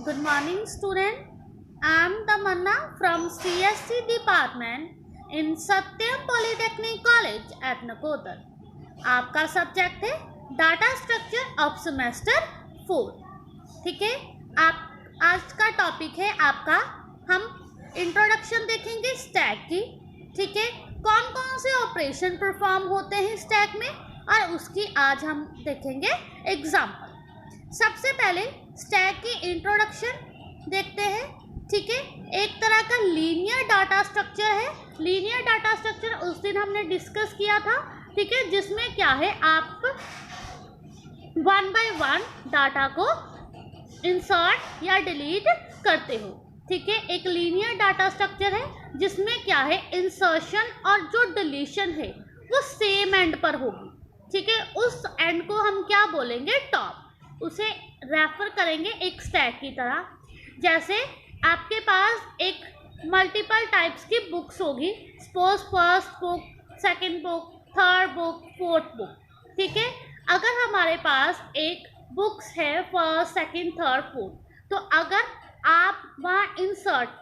Good morning, student. I am Tamanna from CSC department in Satyam Polytechnic College at Nakodar. आपका subject है data structure of semester 4. ठीक है, आप आज का टॉपिक है आपका, हम इंट्रोडक्शन देखेंगे स्टैक की. ठीक है, कौन कौन से ऑपरेशन परफॉर्म होते हैं स्टैक में, और उसकी आज हम देखेंगे एग्जाम्पल. सबसे पहले स्टैक की इंट्रोडक्शन देखते हैं. ठीक है, एक तरह का लीनियर डाटा स्ट्रक्चर है. लीनियर डाटा स्ट्रक्चर उस दिन हमने डिस्कस किया था. ठीक है, जिसमें क्या है, आप वन बाय वन डाटा को इंसर्ट या डिलीट करते हो. ठीक है, एक लीनियर डाटा स्ट्रक्चर है जिसमें क्या है, इंसर्शन और जो डिलीशन है वो सेम एंड पर होगी. ठीक है, उस एंड को हम क्या बोलेंगे, टॉप. उसे रेफर करेंगे एक स्टैक की तरह. जैसे आपके पास एक मल्टीपल टाइप्स की बुक्स होगी, suppose first book, second book, third book, fourth book. ठीक है, अगर हमारे पास एक बुक्स है फर्स्ट, सेकंड, थर्ड, फोर्थ, तो अगर आप वहाँ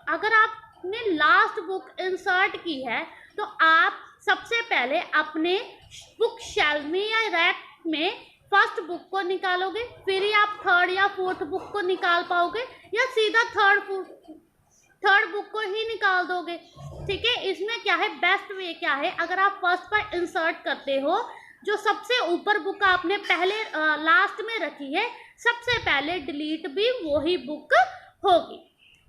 अगर आपने लास्ट बुक इंसर्ट की है तो आप सबसे पहले अपने बुक शेल्फ में या रैक में फर्स्ट बुक को निकालोगे, फिर ही आप थर्ड या फोर्थ बुक को निकाल पाओगे, या सीधा थर्ड बुक को ही निकाल दोगे. ठीक है, इसमें क्या है, बेस्ट वे क्या है, अगर आप फर्स्ट पर इंसर्ट करते हो, जो सबसे ऊपर बुक आपने पहले लास्ट में रखी है, सबसे पहले डिलीट भी वही बुक होगी.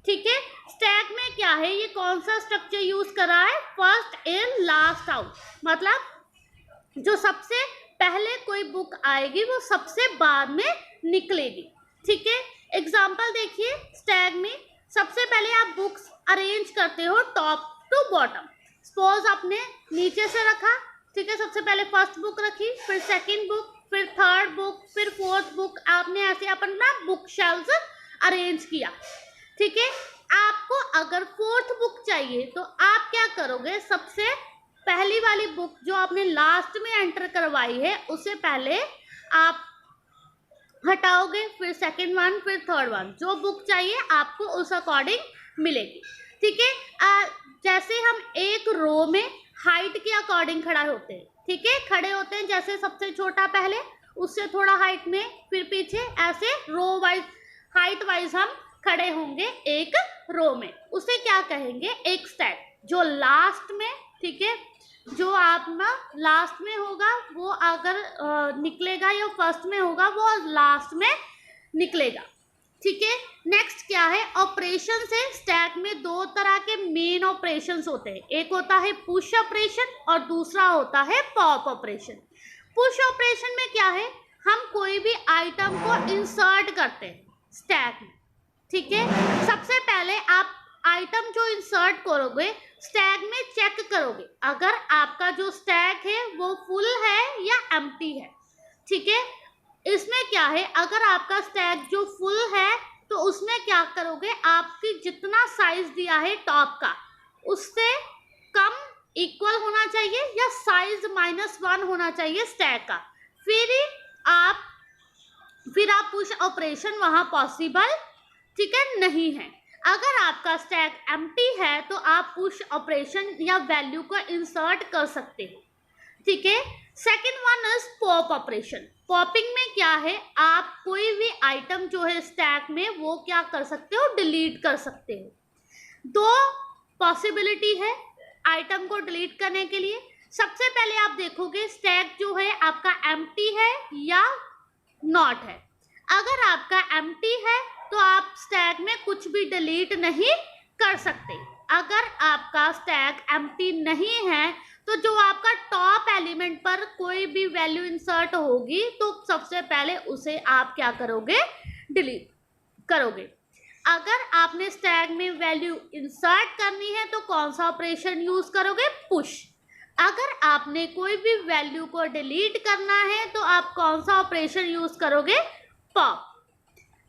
ठीक है, स्टैक में क्या है, ये कौन सा स्ट्रक्चर यूज करा है, फर्स्ट इन लास्ट आउट. मतलब जो सबसे पहले कोई बुक आएगी वो सबसे बाद में निकलेगी. ठीक है, एग्जाम्पल देखिए. स्टैक में सबसे पहले आप बुक्स अरेंज करते हो टॉप टू बॉटम. सपोज आपने नीचे से रखा. ठीक है, सबसे पहले फर्स्ट बुक रखी, फिर सेकंड बुक, फिर थर्ड बुक, फिर फोर्थ बुक. आपने ऐसे अपना बुक शेल्फ अरेंज किया. ठीक है, आपको अगर फोर्थ बुक चाहिए तो आप क्या करोगे, सबसे पहली वाली बुक जो आपने लास्ट में एंटर करवाई है उसे पहले आप हटाओगे, फिर सेकंड वन, फिर थर्ड वन. जो बुक चाहिए आपको उस अकॉर्डिंग मिलेगी. ठीक है, जैसे हम एक रो में हाइट के अकॉर्डिंग खड़ा होते हैं. ठीक है, खड़े होते हैं, जैसे सबसे छोटा पहले, उससे थोड़ा हाइट में, फिर पीछे, ऐसे रो वाइज हाइट वाइज हम खड़े होंगे एक रो में. उसे क्या कहेंगे, एक स्टैक. जो लास्ट में, ठीक है, जो आप ना लास्ट में होगा वो अगर निकलेगा, या फर्स्ट में होगा वो लास्ट में निकलेगा. ठीक है, नेक्स्ट क्या है, ऑपरेशन से. स्टैक में दो तरह के मेन ऑपरेशंस होते हैं. एक होता है पुश ऑपरेशन और दूसरा होता है पॉप ऑपरेशन. पुश ऑपरेशन में क्या है, हम कोई भी आइटम को इंसर्ट करते हैं स्टैक में. ठीक है, सबसे पहले आप आइटम जो इंसर्ट करोगे स्टैक में चेक करोगे अगर आपका जो स्टैक है वो फुल है या एम्प्टी है. ठीक है, इसमें क्या है, अगर आपका स्टैक जो फुल है तो उसमें क्या करोगे, आपकी जितना साइज दिया है टॉप का उससे कम इक्वल होना चाहिए, या साइज -1 होना चाहिए स्टैक का. फिर आप पुश ऑपरेशन वहां पॉसिबल, ठीक है, नहीं है. अगर आपका स्टैक एम्प्टी है तो आप पुश ऑपरेशन या वैल्यू को इंसर्ट कर सकते हो. ठीक है, second one is pop operation. Popping में क्या है, आप कोई भी आइटम जो है स्टैक में वो क्या कर सकते हो, डिलीट कर सकते हो. दो पॉसिबिलिटी है आइटम को डिलीट करने के लिए. सबसे पहले आप देखोगे स्टैक जो है आपका एम्प्टी है या नॉट है. अगर आपका एम्प्टी है तो आप स्टैक में कुछ भी डिलीट नहीं कर सकते. अगर आपका स्टैक एम्प्टी नहीं है तो जो आपका टॉप एलिमेंट पर कोई भी वैल्यू इंसर्ट होगी तो सबसे पहले उसे आप क्या करोगे, डिलीट करोगे. अगर आपने स्टैक में वैल्यू इंसर्ट करनी है तो कौन सा ऑपरेशन यूज करोगे, पुश. अगर आपने कोई भी वैल्यू को डिलीट करना है तो आप कौन सा ऑपरेशन यूज करोगे, पॉप.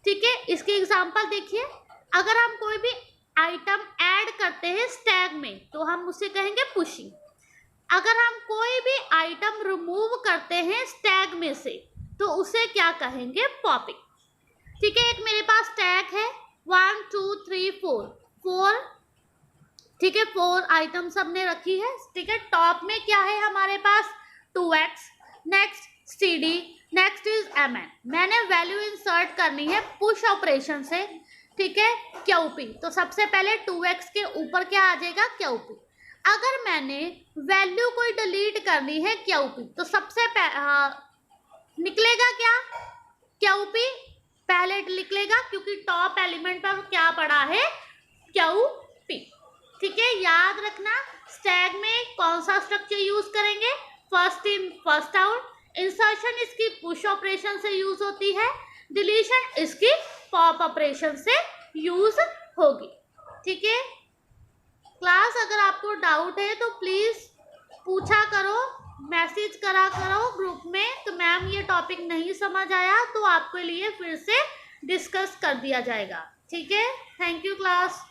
ठीक है, इसकी एग्जांपल देखिए. अगर हम कोई भी आइटम ऐड करते हैं स्टैक में तो हम उसे कहेंगे पुशिंग. अगर हम कोई भी आइटम रिमूव करते हैं स्टैक में से तो उसे क्या कहेंगे, पॉपिंग. ठीक है, एक मेरे पास स्टैक है, 4 आइटम सबने रखी है, ठीक है। टॉप में क्या है हमारे पास 2x, next CD, next is mn। मैंने वैल्यू इंसर्ट करनी है पुश ऑपरेशन से, ठीक है, QP। तो सबसे पहले 2x के ऊपर क्या आ जाएगा, QP। अगर मैंने वैल्यू कोई डिलीट करनी है QP, तो सबसे निकलेगा क्या, QP पहले निकलेगा, क्योंकि टॉप एलिमेंट पर क्या पड़ा है, QP, ठीक है। याद रखना स्टैक में कौन सा स्ट्रक्चर यूज करेंगे, first in first out. Insertion इसकी पुश ऑपरेशन से यूज होती है, डिलीशन इसकी पॉप ऑपरेशन से यूज होगी, ठीक है। क्लास अगर आपको डाउट है तो प्लीज पूछा करो, मैसेज करा करो ग्रुप में, तो मैम ये टॉपिक नहीं समझ आया तो आपके लिए फिर से डिस्कस कर दिया जाएगा, ठीक है। Thank you class.